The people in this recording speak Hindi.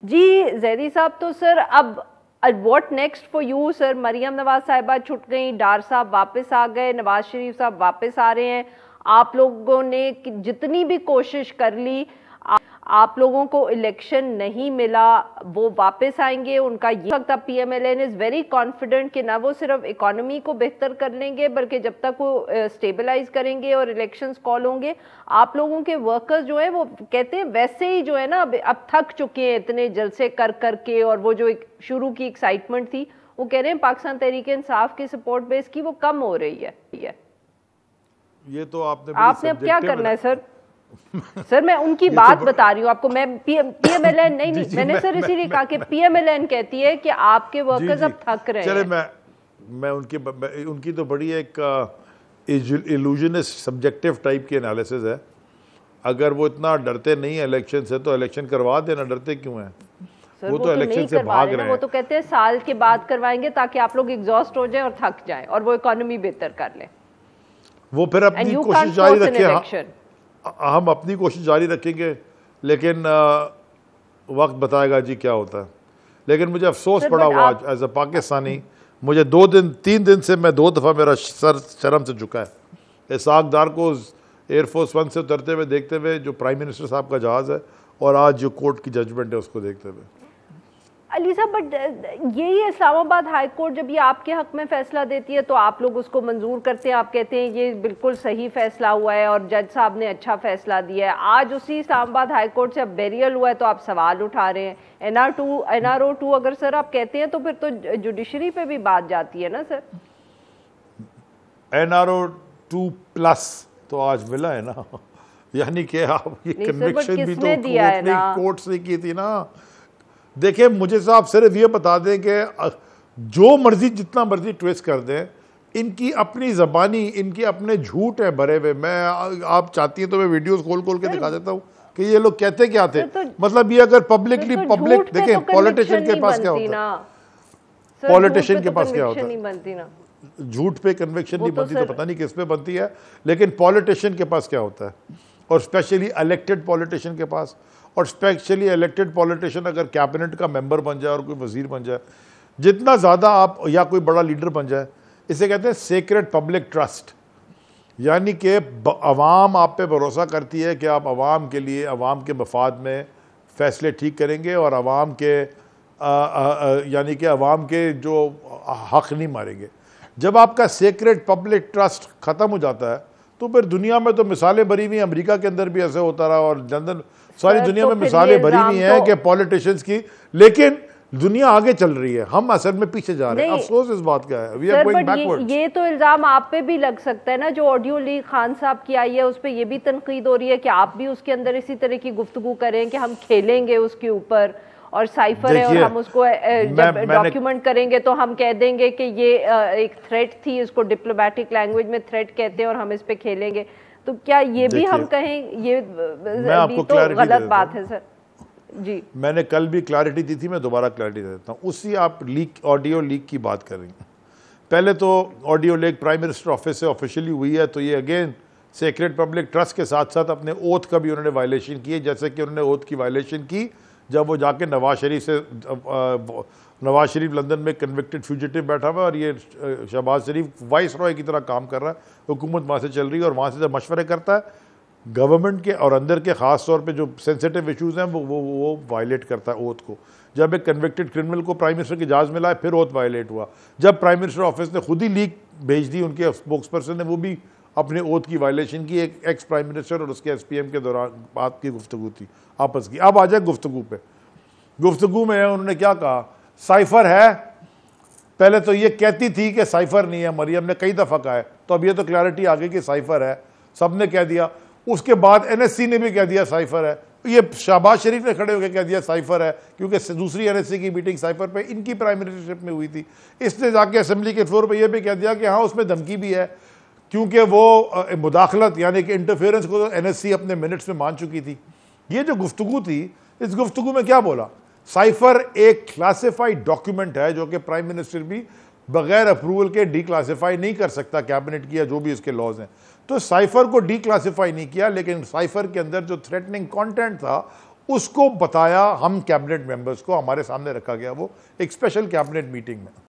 जी जैदी साहब, तो सर अब what next for you sir? Maryam Nawaz साहिबा छुट गई, डार साहब वापस आ गए, नवाज शरीफ साहब वापस आ रहे हैं, आप लोगों ने जितनी भी कोशिश कर ली, आप लोगों को इलेक्शन नहीं मिला, वो वापस आएंगे। उनका ये वक्त अब पीएमएलएन इज वेरी कॉन्फिडेंट कि ना वो सिर्फ इकोनॉमी को बेहतर कर लेंगे, बल्कि जब तक वो स्टेबलाइज करेंगे और इलेक्शंस कॉल होंगे, आप लोगों के वर्कर्स जो है वो कहते हैं वैसे ही जो है ना अब थक चुके हैं इतने जलसे कर करके, और वो जो एक शुरू की एक्साइटमेंट थी, वो कह रहे हैं पाकिस्तान तहरीक इंसाफ की सपोर्ट बेस की वो कम हो रही है। ये तो आपने अब क्या करना है सर? सर मैं उनकी बात बता रही हूँ आपको, मैं पीएमएलएन नहीं, मैंने सर इसीलिए कहा कि पीएमएलएन कहती है कि आपके वर्कर्स अब थक रहे हैं। चले मैं उनकी तो बड़ी एक इल्यूजनिस्ट सब्जेक्टिव टाइप की एनालिसिस है। अगर वो इतना डरते नहीं है इलेक्शन से तो इलेक्शन करवा देना, डरते क्यों हैं? वो तो इलेक्शन से भाग रहे हैं। वो तो कहते हैं साल के बाद करवाएंगे ताकि आप लोग एग्जॉस्ट हो जाए और थक जाए और वो इकोनॉमी बेहतर कर ले। वो फिर अपनी कोशिश जारी रखें, हम अपनी कोशिश जारी रखेंगे, लेकिन वक्त बताएगा जी क्या होता है। लेकिन मुझे अफसोस पड़ा हुआ आज एज अ पाकिस्तानी, मुझे 3 दिन से मैं 2 दफ़ा मेरा सर शर्म से झुका है इसाक डार को एयरफोर्स 1 से उतरते हुए देखते हुए, जो प्राइम मिनिस्टर साहब का जहाज़ है, और आज जो कोर्ट की जजमेंट है उसको देखते हुए। अली साहब, बट यही इस्लामाबाद हाई कोर्ट जब ये आपके हक में फैसला देती है तो आप लोग उसको मंजूर करते हैं, आप कहते हैं ये बिल्कुल सही फैसला हुआ है और जज साहब ने अच्छा फैसला दिया है। आज उसी इस्लामाबाद हाई कोर्ट से अब बेरियल हुआ है तो आप सवाल उठा रहे हैं। NRO 2 अगर सर आप कहते हैं तो फिर तो जुडिशरी पे भी बात जाती है ना सर? NRO 2+ तो आज मिला है ना, यानी कि आप ये कन्विक्शन भी तो कोर्ट ने की थी ना। देखिए मुझे साहब सिर्फ ये बता दें कि जो मर्जी जितना मर्जी ट्विस्ट कर दें, इनकी अपनी ज़बानी, इनके अपने झूठ है भरे हुए। मैं आप चाहती हैं तो मैं वीडियोस खोल के दिखा देता हूँ कि ये लोग कहते क्या थे। मतलब ये अगर पब्लिकली पब्लिक देखें, पॉलिटिशियन के पास क्या होता है, पॉलिटिशियन के पास क्या होता है, झूठ पे कन्विक्शन नहीं बनती तो पता नहीं किस पे बनती है। लेकिन पॉलिटिशियन के पास क्या होता है, और स्पेशली इलेक्टेड पॉलिटिशियन के पास, और स्पेशली इलेक्टेड पॉलिटिशियन अगर कैबिनेट का मेंबर बन जाए और कोई वजीर बन जाए, जितना ज़्यादा आप या कोई बड़ा लीडर बन जाए, इसे कहते हैं सेक्रेट पब्लिक ट्रस्ट। यानी कि अवाम आप पे भरोसा करती है कि आप अवाम के लिए, अवाम के मफाद में फ़ैसले ठीक करेंगे और अवाम के यानी कि अवाम के जो हक़ नहीं मारेंगे। जब आपका सेक्रेट पब्लिक ट्रस्ट ख़त्म हो जाता है तो फिर दुनिया में तो मिसालें भरी हुई, अमेरिका के अंदर भी ऐसे होता रहा और लंदन, सारी दुनिया में मिसालें भरी हुई हैं कि पॉलिटिशियंस की, लेकिन दुनिया आगे चल रही है, हम असल में पीछे जा रहे हैं। अफसोस इस बात का है, वी आर गोइंग बैकवर्ड्स। ये तो इल्जाम आप पे भी लग सकता है ना, जो ऑडियो लीक खान साहब की आई है उस पर ये भी तनकीद हो रही है कि आप भी उसके अंदर इसी तरह की गुफ्तगू करें कि हम खेलेंगे उसके ऊपर, और साइफर है और हम उसको जब डॉक्यूमेंट करेंगे तो हम कह देंगे कि ये एक थ्रेट थी, इसको डिप्लोमेटिक लैंग्वेज में थ्रेट कहते हैं और हम इस पे खेलेंगे। तो क्या ये भी हम कहें ये भी तो गलत बात है सर? जी मैंने कल भी क्लैरिटी दी थी, मैं दोबारा क्लैरिटी दे देता हूँ। उसी आप ऑडियो लीक की बात कर रही हैं। पहले तो audio leak prime minister office से ऑफिशियली हुई है, तो ये अगेन सेक्रेट पब्लिक ट्रस्ट के साथ साथ अपने ओथ का भी उन्होंने वायलेशन की है, जैसे कि उन्होंने ओथ की वायलेशन की जब वो जाके नवाज शरीफ लंदन में कन्विक्टेड फ्यूजिटिव बैठा हुआ और ये शहबाज शरीफ वाइस रॉय की तरह काम कर रहा है, हुकूमत वहाँ से चल रही है और वहाँ से जब मशवरे करता है गवर्नमेंट के और अंदर के ख़ास तौर पे जो सेंसिटिव इशूज़ हैं वो वायलेट करता है ओथ को। जब एक कन्विक्टेड क्रिमिनल को प्राइम मिनिस्टर की इजाज़त मिला है फिर ओथ वायलेट हुआ। जब प्राइम मिनिस्टर ऑफिस ने खुद ही लीक भेज दी, उनके स्पोक्स पर्सन ने, वो भी अपने ओथ की वायलेशन की। एक एक्स प्राइम मिनिस्टर और उसके SPM के दौरान बात की गुफ्तगू थी आपस की। अब आ जाए गुफ्तगू पे। गुफ्तगू में उन्होंने क्या कहा, साइफर है। पहले तो ये कहती थी कि साइफर नहीं है, मरियम ने कई दफ़ा कहा है, तो अब ये तो क्लैरिटी आ गई कि साइफर है, सब ने कह दिया। उसके बाद NSC ने भी कह दिया साइफर है, ये शहबाज शरीफ ने खड़े होकर कह दिया साइफर है, क्योंकि दूसरी NSC की मीटिंग साइफर पे इनकी प्राइम मिनिस्टरशिप में हुई थी। इसने जाके असेंबली के फ्लोर पे ये भी कह दिया कि हाँ उसमें धमकी भी है, क्योंकि वो मुदाखलत यानी कि इंटरफेरेंस को तो NSC अपने मिनट्स में मान चुकी थी। ये जो गुफ्तगू थी, इस गुफ्तगू में क्या बोला, साइफर एक क्लासिफाइड डॉक्यूमेंट है जो कि प्राइम मिनिस्टर भी बगैर अप्रूवल के डिक्लासिफाई नहीं कर सकता कैबिनेट की या जो भी उसके लॉज हैं। तो साइफर को डिक्लासिफाई नहीं किया, लेकिन साइफर के अंदर जो थ्रेटनिंग कंटेंट था उसको बताया हम कैबिनेट मेंबर्स को, हमारे सामने रखा गया वो एक स्पेशल कैबिनेट मीटिंग में।